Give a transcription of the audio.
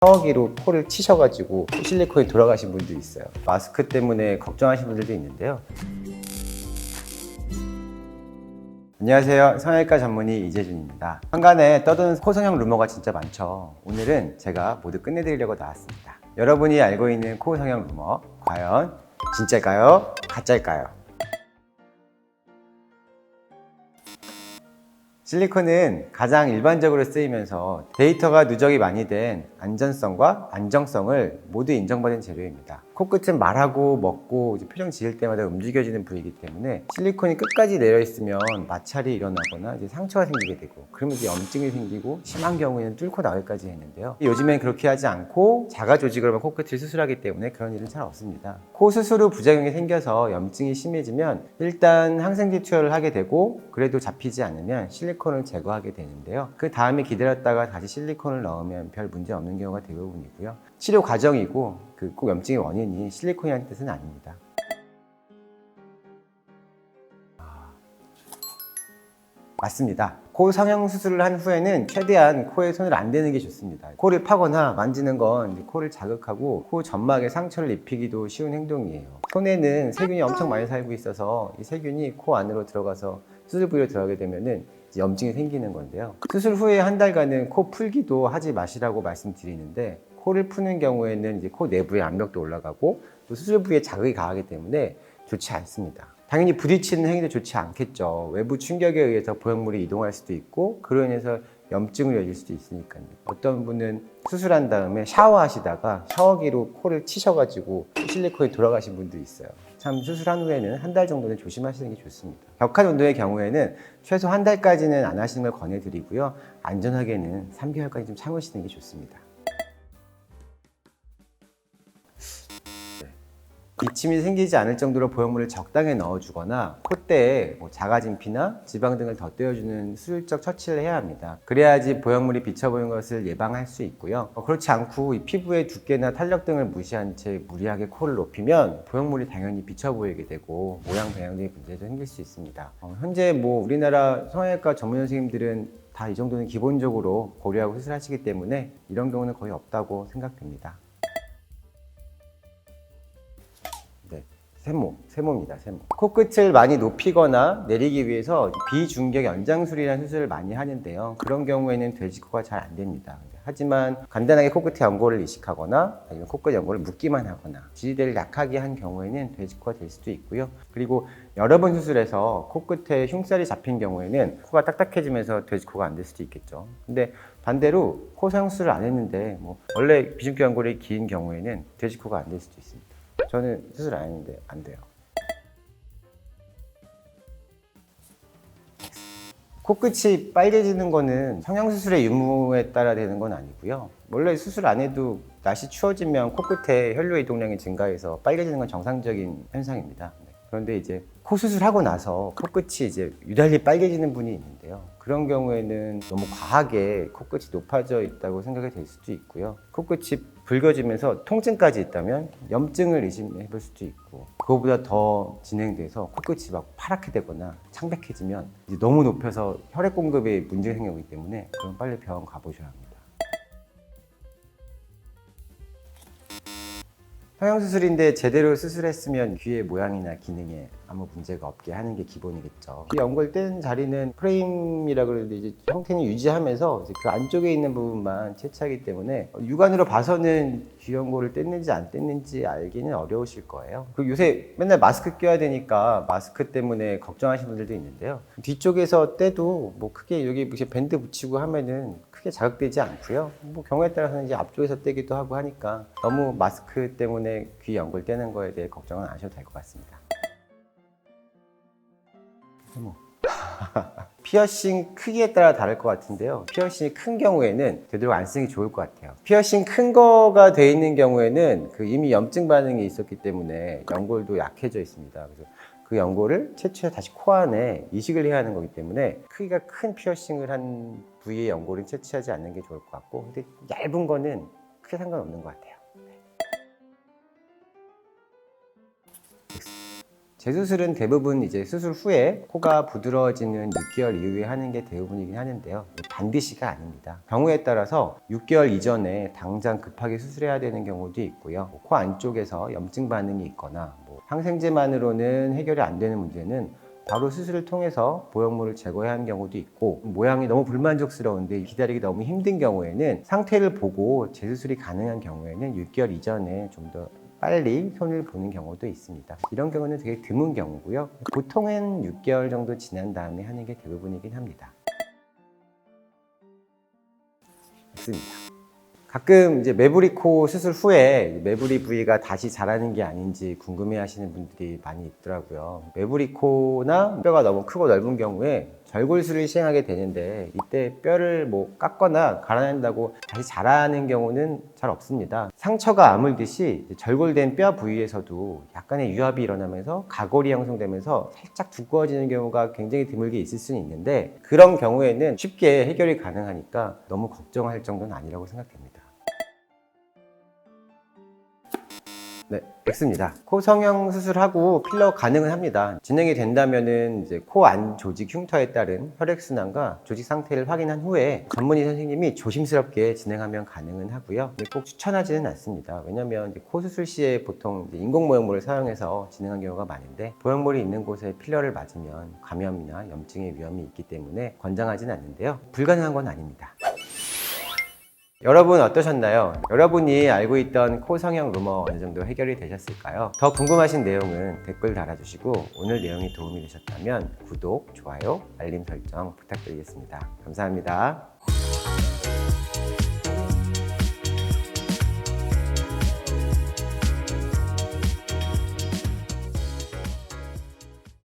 샤워기로 코를 치셔가지고 실리콘이 돌아가신 분도 있어요. 마스크 때문에 걱정하시는 분들도 있는데요. 안녕하세요. 성형외과 전문의 이재준입니다. 한간에 떠도는 코성형 루머가 진짜 많죠. 오늘은 제가 모두 끝내드리려고 나왔습니다. 여러분이 알고 있는 코성형 루머, 과연 진짜일까요? 가짜일까요? 실리콘은 가장 일반적으로 쓰이면서 데이터가 누적이 많이 된 안전성과 안정성을 모두 인정받은 재료입니다. 코끝은 말하고 먹고 표정 지을 때마다 움직여지는 부위이기 때문에 실리콘이 끝까지 내려있으면 마찰이 일어나거나 상처가 생기게 되고, 그러면 염증이 생기고 심한 경우에는 뚫고 나오기까지 했는데요. 요즘엔 그렇게 하지 않고 자가 조직으로만 코끝을 수술하기 때문에 그런 일은 잘 없습니다. 코 수술 후 부작용이 생겨서 염증이 심해지면 일단 항생제 투여를 하게 되고, 그래도 잡히지 않으면 실리콘을 제거하게 되는데요. 그 다음에 기다렸다가 다시 실리콘을 넣으면 별 문제 없는 경우가 대부분이고요. 치료 과정이고 꼭 염증의 원인이 실리콘이라는 뜻은 아닙니다. 맞습니다. 코 성형 수술을 한 후에는 최대한 코에 손을 안 대는 게 좋습니다. 코를 파거나 만지는 건 코를 자극하고 코 점막에 상처를 입히기도 쉬운 행동이에요. 손에는 세균이 엄청 많이 살고 있어서 이 세균이 코 안으로 들어가서 수술 부위로 들어가게 되면은 염증이 생기는 건데요. 수술 후에 한 달간은 코 풀기도 하지 마시라고 말씀드리는데, 코를 푸는 경우에는 코 내부에 압력도 올라가고 또 수술 부위에 자극이 가하기 때문에 좋지 않습니다. 당연히 부딪히는 행위도 좋지 않겠죠. 외부 충격에 의해서 보형물이 이동할 수도 있고, 그로 인해서 염증을 이어질 수도 있으니까요. 어떤 분은 수술한 다음에 샤워하시다가 샤워기로 코를 치셔가지고 실리콘이 돌아가신 분도 있어요. 참, 수술한 후에는 한 달 정도는 조심하시는 게 좋습니다. 격한 온도의 경우에는 최소 한 달까지는 안 하시는 걸 권해드리고요. 안전하게는 3개월까지 좀 참으시는 게 좋습니다. 기침이 생기지 않을 정도로 보형물을 적당히 넣어주거나 콧대에 자가진피나 지방 등을 덧대어주는 수술적 처치를 해야 합니다. 그래야지 보형물이 비쳐보이는 것을 예방할 수 있고요. 그렇지 않고 이 피부의 두께나 탄력 등을 무시한 채 무리하게 코를 높이면 보형물이 당연히 비쳐보이게 되고 모양 변형 등의 문제도 생길 수 있습니다. 현재 우리나라 성형외과 전문 선생님들은 다 이 정도는 기본적으로 고려하고 수술하시기 때문에 이런 경우는 거의 없다고 생각됩니다. 세모입니다. 세모. 코끝을 많이 높이거나 내리기 위해서 비중격 연장술이라는 수술을 많이 하는데요. 그런 경우에는 돼지코가 잘 안 됩니다. 하지만 간단하게 코끝에 연골을 이식하거나 아니면 코끝 연골을 묶기만 하거나 지지대를 약하게 한 경우에는 돼지코가 될 수도 있고요. 그리고 여러 번 수술해서 코끝에 흉살이 잡힌 경우에는 코가 딱딱해지면서 돼지코가 안 될 수도 있겠죠. 근데 반대로 코 성형 수술을 안 했는데 원래 비중격 연골이 긴 경우에는 돼지코가 안 될 수도 있습니다. 저는 수술 안 했는데 안 돼요. 코끝이 빨개지는 거는 성형수술의 유무에 따라 되는 건 아니고요. 원래 수술 안 해도 날씨 추워지면 코끝에 혈류 이동량이 증가해서 빨개지는 건 정상적인 현상입니다. 그런데 코 수술하고 나서 코끝이 유달리 빨개지는 분이 있는데요. 그런 경우에는 너무 과하게 코끝이 높아져 있다고 생각이 될 수도 있고요. 코끝이 붉어지면서 통증까지 있다면 염증을 의심해 볼 수도 있고, 그거보다 더 진행돼서 코끝이 파랗게 되거나 창백해지면 너무 높여서 혈액 공급에 문제가 생기기 때문에 그럼 빨리 병원 가보셔야 합니다. 성형수술인데 제대로 수술했으면 귀의 모양이나 기능에 아무 문제가 없게 하는 게 기본이겠죠. 귀 연골 뗀 자리는 프레임이라 그러는데 형태는 유지하면서 그 안쪽에 있는 부분만 채취하기 때문에 육안으로 봐서는 귀 연골을 뗐는지 안 뗐는지 알기는 어려우실 거예요. 그리고 요새 맨날 마스크 껴야 되니까 마스크 때문에 걱정하시는 분들도 있는데요. 뒤쪽에서 떼도 크게 여기 밴드 붙이고 하면은 크게 자극되지 않고요. 경우에 따라서는 앞쪽에서 떼기도 하고 하니까 너무 마스크 때문에 귀 연골 떼는 거에 대해 걱정은 안 하셔도 될 것 같습니다. 피어싱 크기에 따라 다를 것 같은데요. 피어싱이 큰 경우에는 되도록 안 쓰는 게 좋을 것 같아요. 피어싱 큰 거가 돼 있는 경우에는 이미 염증 반응이 있었기 때문에 연골도 약해져 있습니다. 그래서 그 연골을 채취해서 다시 코 안에 이식을 해야 하는 거기 때문에 크기가 큰 피어싱을 한 부위의 연골은 채취하지 않는 게 좋을 것 같고, 근데 얇은 거는 크게 상관없는 것 같아요. 재수술은 대부분 이제 수술 후에 코가 부드러워지는 6개월 이후에 하는 게 대부분이긴 하는데요. 반드시가 아닙니다. 경우에 따라서 6개월 이전에 당장 급하게 수술해야 되는 경우도 있고요. 코 안쪽에서 염증 반응이 있거나 항생제만으로는 해결이 안 되는 문제는 바로 수술을 통해서 보형물을 제거해야 하는 경우도 있고, 모양이 너무 불만족스러운데 기다리기 너무 힘든 경우에는 상태를 보고 재수술이 가능한 경우에는 6개월 이전에 좀 더 빨리 손을 보는 경우도 있습니다. 이런 경우는 되게 드문 경우고요. 보통은 6개월 정도 지난 다음에 하는 게 대부분이긴 합니다. 맞습니다. 가끔 이제 매부리 코 수술 후에 매부리 부위가 다시 자라는 게 아닌지 궁금해 하시는 분들이 많이 있더라고요. 매부리 코나 뼈가 너무 크고 넓은 경우에 절골술을 시행하게 되는데, 이때 뼈를 깎거나 갈아낸다고 다시 자라는 경우는 잘 없습니다. 상처가 아물듯이 절골된 뼈 부위에서도 약간의 유압이 일어나면서 가골이 형성되면서 살짝 두꺼워지는 경우가 굉장히 드물게 있을 수는 있는데, 그런 경우에는 쉽게 해결이 가능하니까 너무 걱정할 정도는 아니라고 생각됩니다. 네, X입니다. 코 성형 수술하고 필러 가능은 합니다. 진행이 된다면은 이제 코 안 조직 흉터에 따른 혈액순환과 조직 상태를 확인한 후에 전문의 선생님이 조심스럽게 진행하면 가능은 하고요. 근데 꼭 추천하지는 않습니다. 왜냐면 코 수술 시에 보통 인공 모형물을 사용해서 진행한 경우가 많은데, 보형물이 있는 곳에 필러를 맞으면 감염이나 염증의 위험이 있기 때문에 권장하지는 않는데요. 불가능한 건 아닙니다. 여러분 어떠셨나요? 여러분이 알고 있던 코 성형 루머 어느 정도 해결이 되셨을까요? 더 궁금하신 내용은 댓글 달아주시고, 오늘 내용이 도움이 되셨다면 구독, 좋아요, 알림 설정 부탁드리겠습니다. 감사합니다.